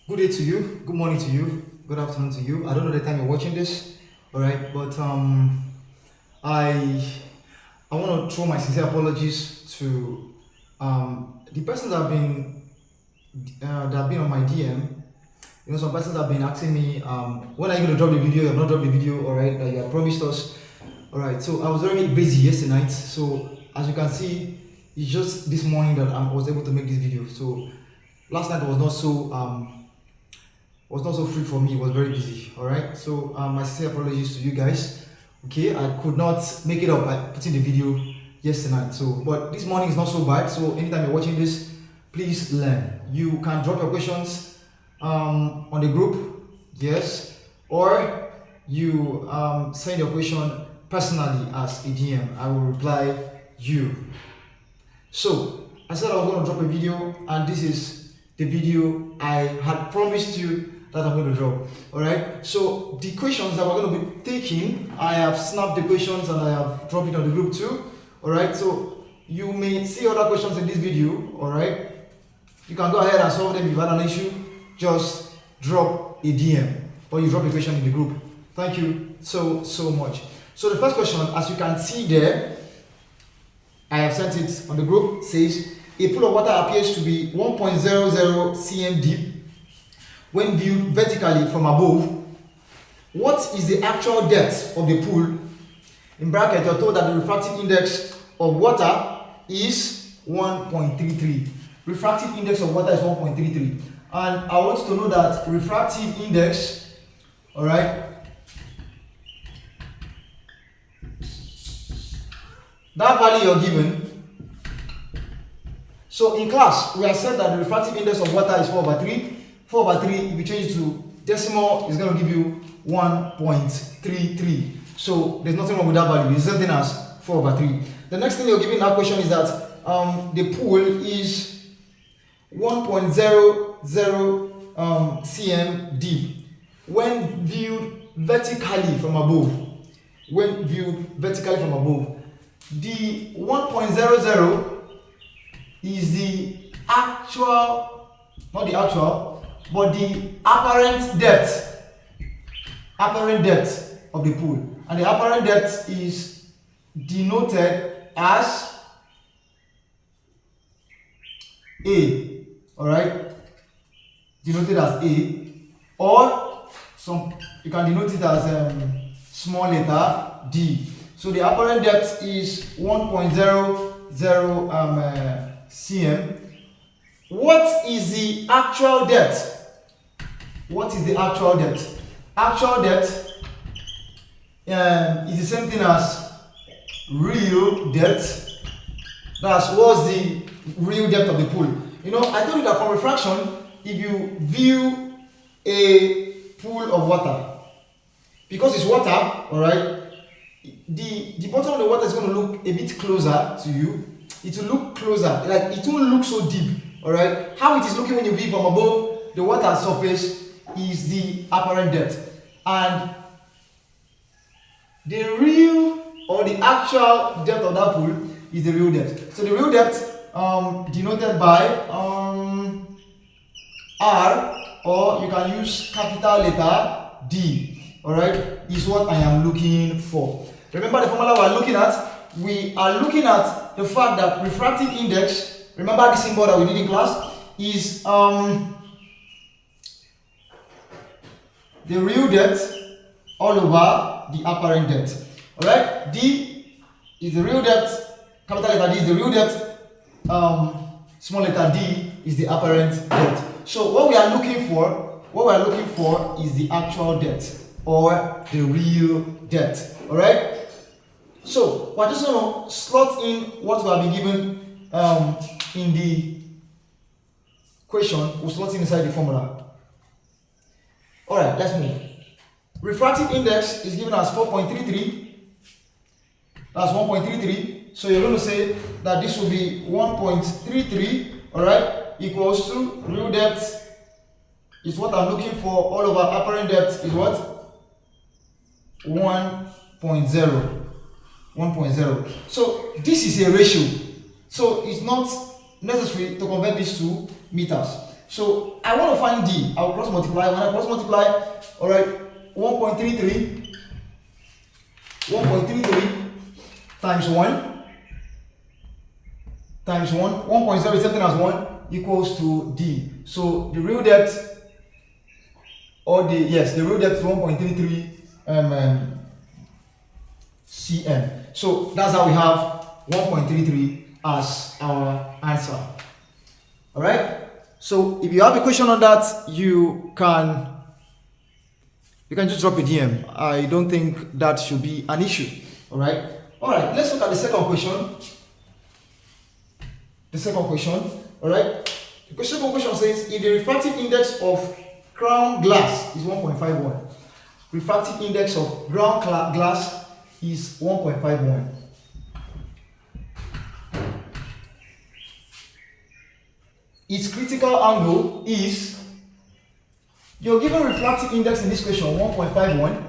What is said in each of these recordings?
Good day to you, good morning to you, good afternoon to you. I don't know the time you're watching this, all right, but I want to throw my sincere apologies to the persons that have been on my DM. You know, some persons have been asking me when are you going to drop the video? You have not dropped the video, all right, that you have promised us, all right. So I was very busy yesterday night, so as you can see, it's just this morning that I was able to make this video. So last night was not so free for me. It was very busy. All right. So my sincere apologies to you guys. Okay, I could not make it up by putting the video yesterday night. So, but this morning is not so bad. So anytime you're watching this, please learn. You can drop your questions on the group, yes, or you send your question personally as a DM. I will reply you. So I said I was going to drop a video, and this is the video I had promised you that I'm going to drop. All right. So the questions that we're going to be taking, I have snapped the questions and I have dropped it on the group too. All right. So you may see other questions in this video. All right. You can go ahead and solve them if you had an issue. Just drop a DM or you drop a question in the group. Thank you so much. So the first question, as you can see there, I have sent it on the group, says a pool of water appears to be 1.00 cm deep when viewed vertically from above. What is the actual depth of the pool? In bracket, you're told that the refractive index of water is 1.33. Refractive index of water is 1.33. And I want you to know that refractive index, all right, that value you're given. So in class, we have said that the refractive index of water is 4/3. 4/3, if you change it to decimal, is going to give you 1.33. So there's nothing wrong with that value. It's the same thing as 4/3. The next thing you're given in that question is that the pool is 1.00 cm deep when viewed vertically from above. When viewed vertically from above. The 1.00 is the actual, not the actual, but the apparent depth of the pool. And the apparent depth is denoted as A, all right, denoted as A, or you can denote it as small letter D. So the apparent depth is 1.00 cm. What is the actual depth? What is the actual depth? Actual depth is the same thing as real depth. That's what's the real depth of the pool. You know, I told you that from refraction, if you view a pool of water, because it's water, all right, the bottom of the water is going to look a bit closer to you. It will look closer, like it won't look so deep, all right. How it is looking when you view from above the water surface is the apparent depth, and the real or the actual depth of that pool is the real depth. So the real depth denoted by R, or you can use capital letter D, all right, is what I am looking for. Remember the formula we are looking at? We are looking at the fact that refractive index, remember the symbol that we did in class, is the real depth all over the apparent depth. Alright, D is the real depth, capital letter D is the real depth, small letter D is the apparent depth. So what we are looking for is the actual depth or the real depth. Alright? So we're just going to slot in what we have been given in the question. We'll slot in inside the formula. Alright, let's move. Refractive index is given as 4.33. That's 1.33. So you're going to say that this will be 1.33, alright, equals to real depth is what I'm looking for all over apparent depth is what? 1.0. 1.0. So this is a ratio. So it's not necessary to convert this to meters. So I want to find D. I'll cross multiply. When I cross multiply, all right, 1.33 times 1 times 1.0 is something as 1 equals to D. So the real depth, or the real depth is 1.33 cm. So that's how we have 1.33 as our answer. All right. So if you have a question on that, you can just drop a DM. I don't think that should be an issue. All right. All right. Let's look at the second question. All right. The second question says, if the refractive index of ground glass is 1.51, refractive index of ground glass is 1.51. Its critical angle is, you're given refractive index in this question 1.51.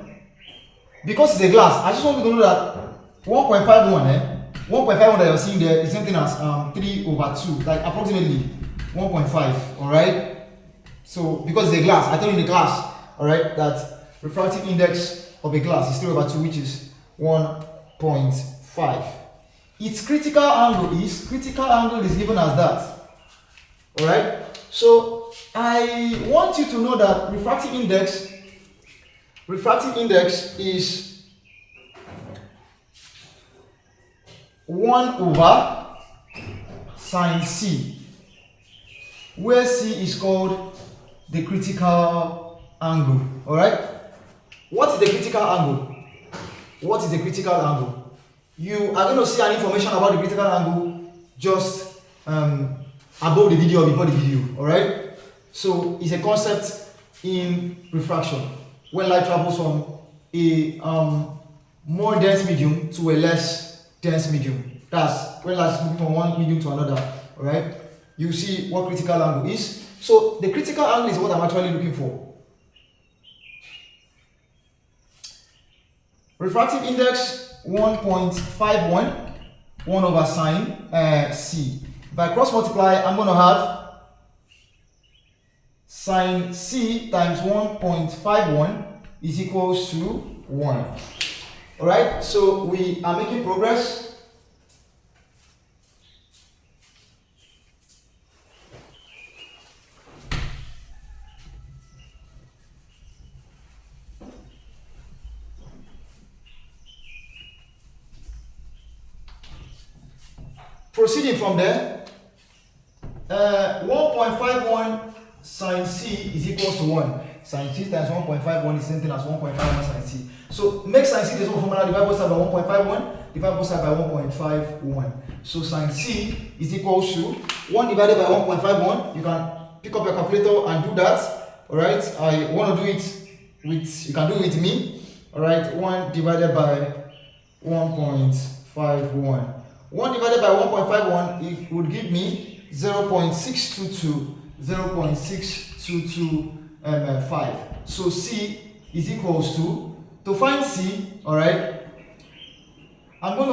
Because it's a glass, I just want you to know that 1.51 1.51 that you're seeing there is something as 3/2, like approximately 1.5. all right. So because it's a glass, I told you in the class, all right, that refractive index of a glass is 3/2, which is 1.5. Its critical angle is given as that. All right. So I want you to know that refractive index is 1/sin C, where C is called the critical angle. All right. What is the critical angle? You are going to see an information about the critical angle just above the video or before the video. All right. So it's a concept in refraction when light travels from a more dense medium to a less dense medium. That's when light is moving from one medium to another. All right. You see what critical angle is. So the critical angle is what I'm actually looking for. Refractive index 1.51, 1/sin C. If I cross multiply, I'm going to have sin C times 1.51 is equals to 1. All right, so we are making progress. Proceeding from there, 1.51 sin C is equals to 1. Sin C times 1.51 is the same thing as 1.51 sin C. So make sin C the same formula, divide both sides by 1.51, divide both sides by 1.51. So sin C is equals to 1 divided by 1.51. You can pick up your calculator and do that. All right. I want to do it with, you can do it with me. All right. 1 divided by 1.51. 1 divided by 1.51, it would give me 0.622. So C is equals to find C, all right, I'm going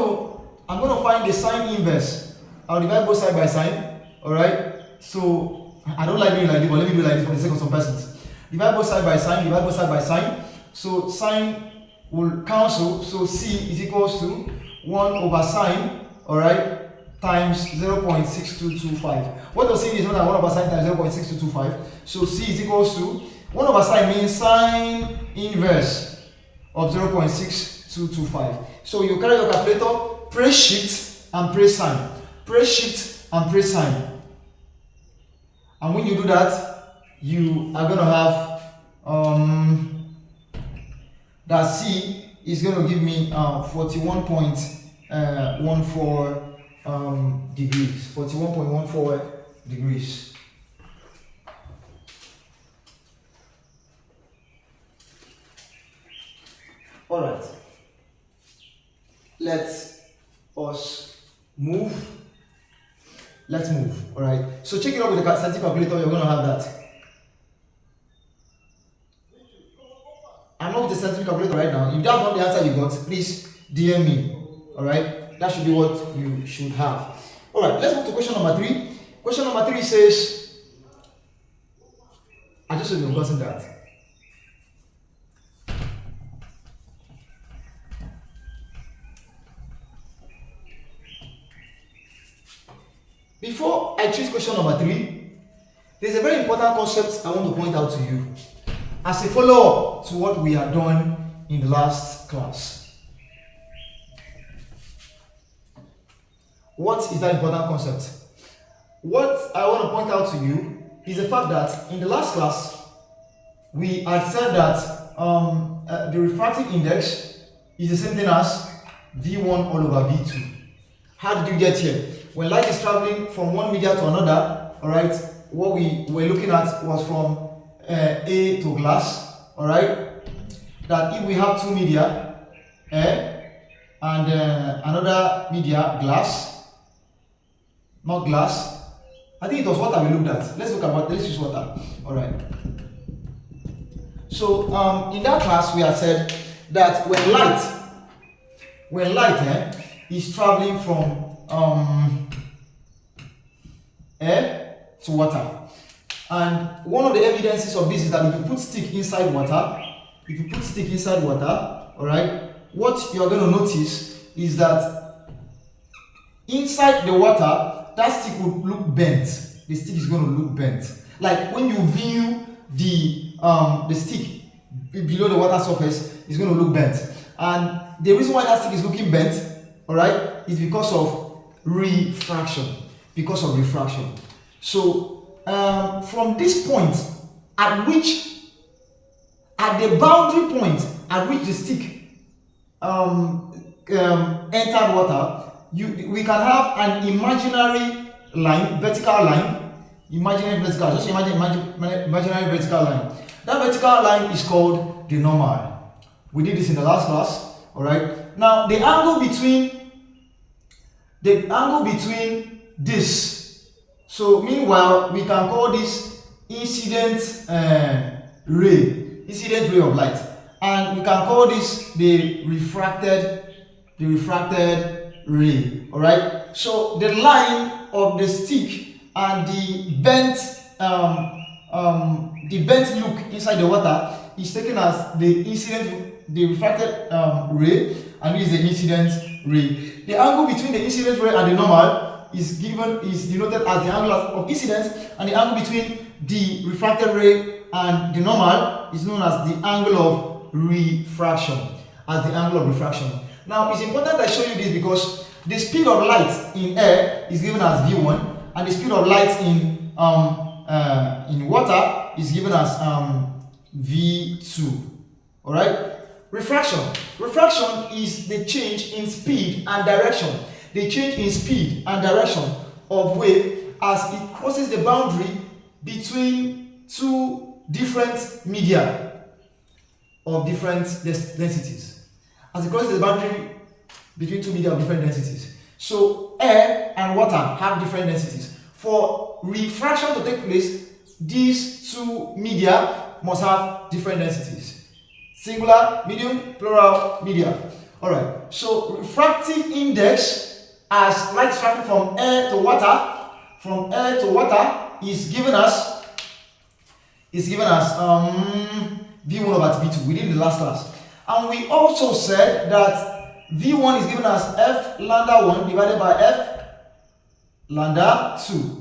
to find the sine inverse. I'll divide both side by sine, all right. So I don't like doing like this, but let me do like this for the sake of some persons. Divide both side by sine, divide both side by sine. So sine will cancel, so C is equals to 1/sine, all right, times 0.6225. What you're seeing is not that 1/sine times 0.6225. So C is equals to 1/sine means sine inverse of 0.6225. So you carry your calculator, press shift and press sine. Press shift and press sine. And when you do that, you are going to have that C is going to give me 41.14 degrees. 41.14 degrees. All right. Let's move. Let's move. All right. So check it out with the static calculator. You're going to have that. I'm not with the static calculator right now. If that's not the answer you got, please DM me. All right. That should be what you should have. All right. Let's move to question number 3. Question number 3 says, sure you've gotten that. Before I choose question number 3, there's a very important concept I want to point out to you as a follow-up to what we have done in the last class. What is that important concept? What I want to point out to you is the fact that in the last class, we had said that the refractive index is the same thing as V1 all over V2. How did you get here? When light is traveling from one media to another, alright, what we were looking at was from A to glass, alright, that if we have two media, air, and another media, glass, not glass, I think it was water we looked at. Let's look at water, let's use water, alright. So in that class we had said that when light is traveling from air to water, and one of the evidences of this is that if you put stick inside water, all right, what you're going to notice is that inside the water, that stick would look bent. The stick is going to look bent. Like when you view the stick below the water surface, it's going to look bent. And the reason why that stick is looking bent, all right, is because of refraction. So from this point at the boundary point at which the stick entered water, we can have an imaginary line, vertical line, imaginary vertical line. That vertical line is called the normal. We did this in the last class, all right. Now the angle between this, so meanwhile we can call this incident ray of light, and we can call this the refracted ray, all right. So the line of the stick and the bent look inside the water is taken as the refracted ray, and this is the incident ray. The angle between the incident ray and the normal is denoted as the angle of incidence, and the angle between the refracted ray and the normal is known as the angle of refraction. Now, it's important I show you this because the speed of light in air is given as v1, and the speed of light in water is given as v2. All right. Refraction is the change in speed and direction. The change in speed and direction of wave as it crosses the boundary between two different media of different densities. As it crosses the boundary between two media of different densities. So air and water have different densities. For refraction to take place, these two media must have different densities. Singular, medium, plural, media. Alright, so refractive index as light traveling from air to water is given as V1 over V2. We did in the last class. And we also said that V1 is given as F lambda 1 divided by F lambda 2.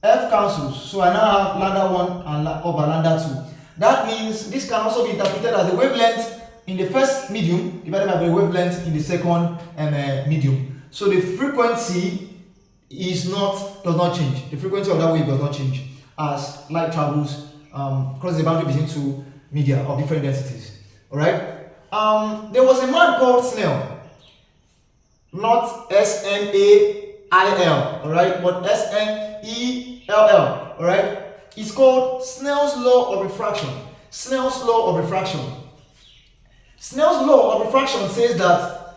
F cancels, so I now have lambda 1 over lambda 2. That means this can also be interpreted as the wavelength in the first medium divided by the wavelength in the second medium. So the frequency does not change. The frequency of that wave does not change as light travels crosses the boundary between two media of different densities. All right. There was a man called Snell, not S-N-A-I-L, all right, but S-N-E-L-L, all right. It's called Snell's law of refraction. Snell's law of refraction says that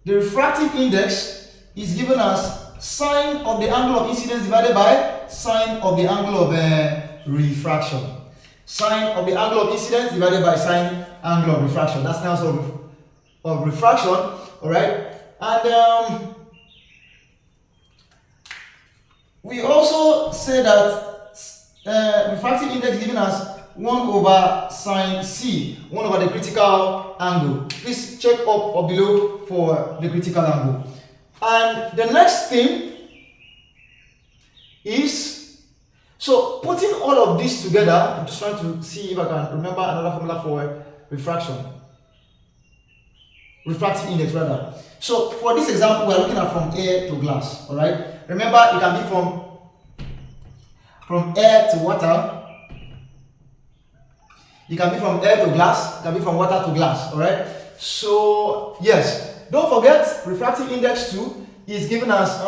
the refractive index is given as sine of the angle of incidence divided by sine of the angle of refraction. Sine of the angle of incidence divided by sine angle of refraction. That's Snell's law of refraction. All right, and we also say that refractive index is given as 1 over sine C, 1 over the critical angle. Please check up or below for the critical angle. And the next thing is, so putting all of this together, I'm just trying to see if I can remember another formula for refraction. Refractive index rather. So for this example, we are looking at from air to glass. Alright. Remember, it can be from air to water. It can be from air to glass, it can be from water to glass. Alright. So yes, don't forget refractive index 2 is given as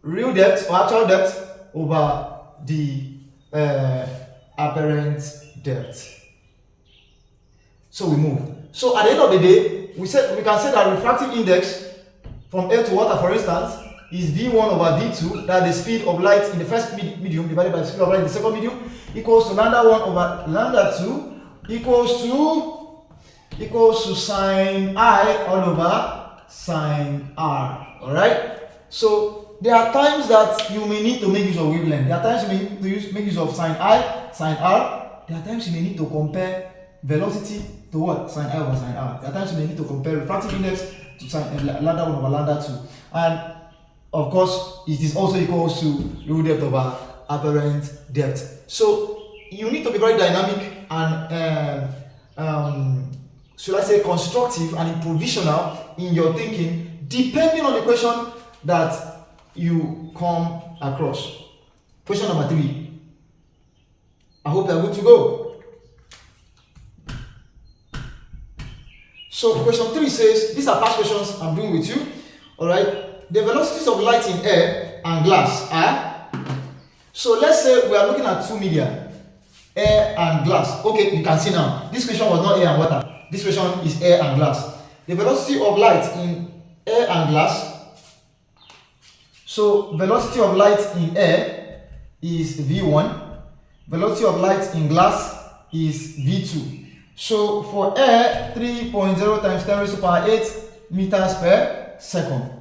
real depth or actual depth over the apparent depth. So we move. So at the end of the day, we can say that refractive index from air to water, for instance, is v1 over v2, that the speed of light in the first medium divided by the speed of light in the second medium, equals to lambda 1 over lambda 2 equals to sine I all over sine R. Alright? So there are times that you may need to make use of wavelength. There are times you may need to make use of sine I, sine R. There are times you may need to compare velocity to what? Sine I over sine R. There are times you may need to compare refractive index to sine lambda 1 over lambda 2. And of course, it is also equals to real depth over apparent depth. So you need to be very dynamic and should I say constructive and provisional in your thinking, depending on the question that you come across. Question number 3. I hope you are good to go. So question 3 says, these are past questions I'm doing with you. Alright. The velocities of light in air and glass are, so let's say we are looking at two media, air and glass. Okay, you can see now, this question was not air and water. This question is air and glass. The velocity of light in air and glass, so velocity of light in air is v1, velocity of light in glass is v2. So for air, 3.0 times 10 raised to the power 8 meters per second.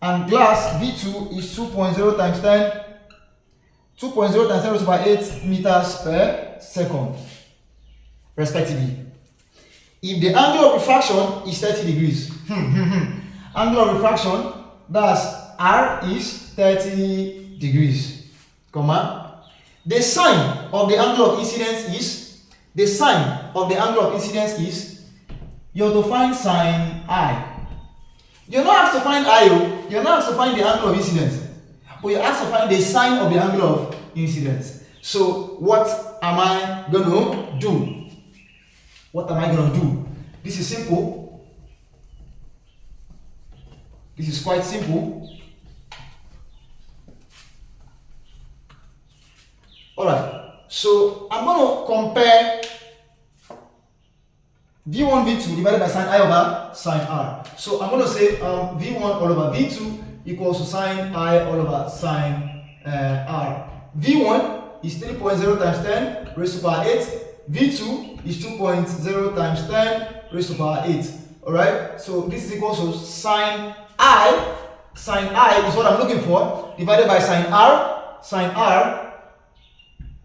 And glass v2 is 2.0 times 10 raised to the power 8 meters per second, respectively. If the angle of refraction is 30 degrees, angle of refraction, that's R is 30 degrees, comma. The sine of the angle of incidence is, you have to find sine I. You're not asked to find I, you're not asked to find the angle of incidence, but you're asked to find the sine of the angle of incidence. So what am I going to do? What am I going to do? This is simple. This is quite simple. Alright, so I'm going to compare v1, v2 divided by sine I over sine R. So I'm going to say v1 all over v2 equals to sine I all over sine R. v1 is 3.0 times 10 raised to the power 8. v2 is 2.0 times 10 raised to the power 8. Alright, so this is equal to sine I. Sine I is what I'm looking for, divided by sine R. Sine R,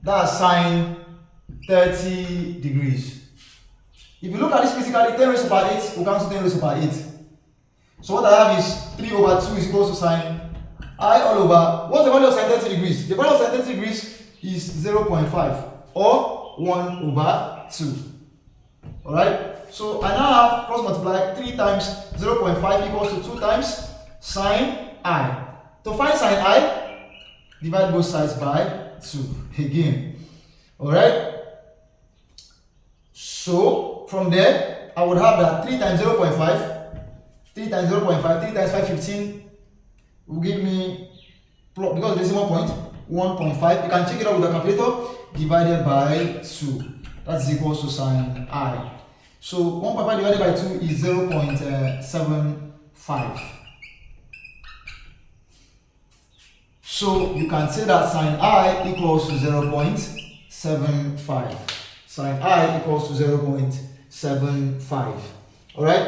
that's sine 30 degrees. If you look at this physically, 10 raised to the power 8 will cancel 10 raised to the power 8. So what I have is 3 over 2 is equal to sine I all over, what's the value of sine 30 degrees? The value of sine 30 degrees is 0.5 or 1 over 2. Alright, so I now have cross multiply 3 times 0.5 equals to 2 times sine I. To find sine I, divide both sides by 2 again. Alright, so from there I would have that 3 times 0.5, 3 times 0.5, 3 times 5, 15 will give me, because of the decimal point, 1.5. You can check it out with a calculator, divided by 2. That's equals to sine I. So 1.5 divided by 2 is 0.75. So you can say that sine I equals to 0.75. Sine I equals to 0.75. Alright?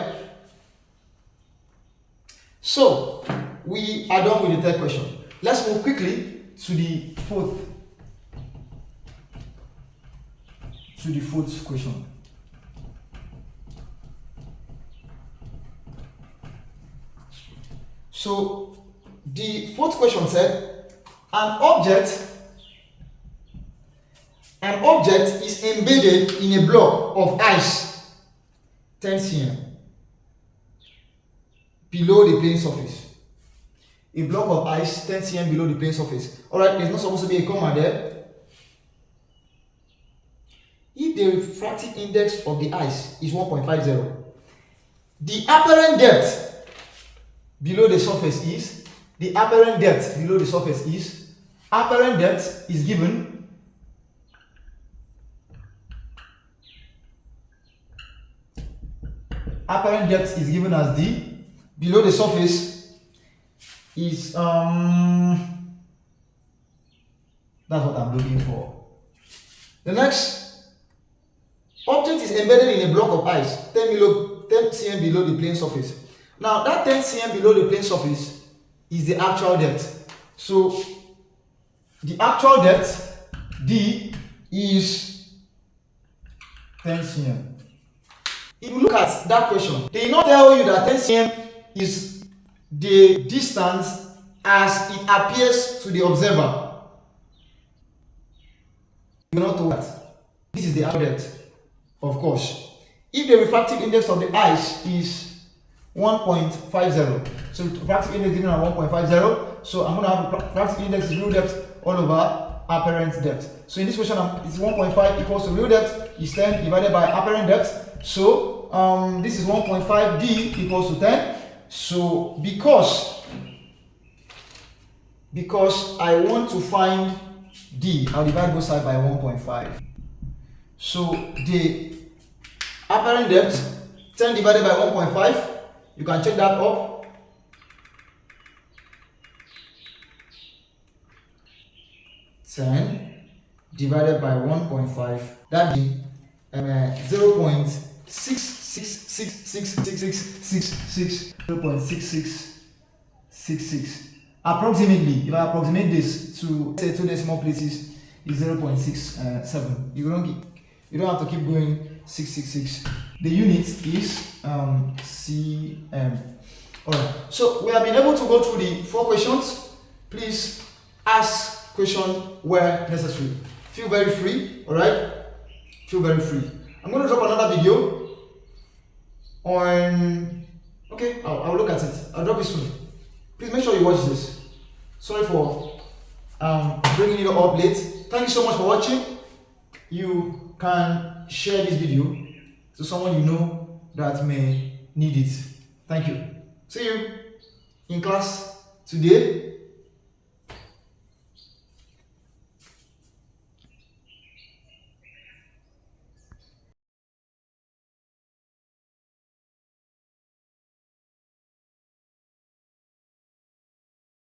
So we are done with the third question. Let's move quickly to the fourth. to the fourth question. So the fourth question said an object is embedded in a block of ice 10 cm below the plane surface. A block of ice 10 cm below the plane surface. Alright, there's not supposed to be a comma there. If the refractive index of the ice is 1.50, the apparent depth below the surface is apparent depth is given as d, below the surface is that's what I'm looking for. The next, object is embedded in a block of ice 10 cm below the plane surface. Now that 10 cm below the plane surface is the actual depth. So the actual depth d is 10 cm. If you look at that question, they did not tell you that 10 cm is the distance as it appears to the observer. You will not know that. This is the actual depth. Of course, if the refractive index of the ice is 1.50, so refractive index given at 1.50, so I'm going to have refractive index is real depth all over apparent depth. So in this question, it's 1.5 equals to real depth is 10 divided by apparent depth. So this is 1.5, d equals to 10. So because I want to find d, I'll divide both sides by 1.5. So the apparent depth 10 divided by 1.5, you can check that up. Ten divided by 1.5, that is 0.666666 approximately. If I approximate this to say 2 decimal places, is 0.67. You don't have to keep going 666. The unit is cm. Alright, so we have been able to go through the 4 questions. Please ask questions where necessary. Feel very free. Alright, feel very free. I'm going to drop another video on, okay, I'll look at it. I'll drop it soon. Please make sure you watch this. Sorry for bringing it up late. Thank you so much for watching. You can share this video to someone you know that may need it. Thank you. See you in class today.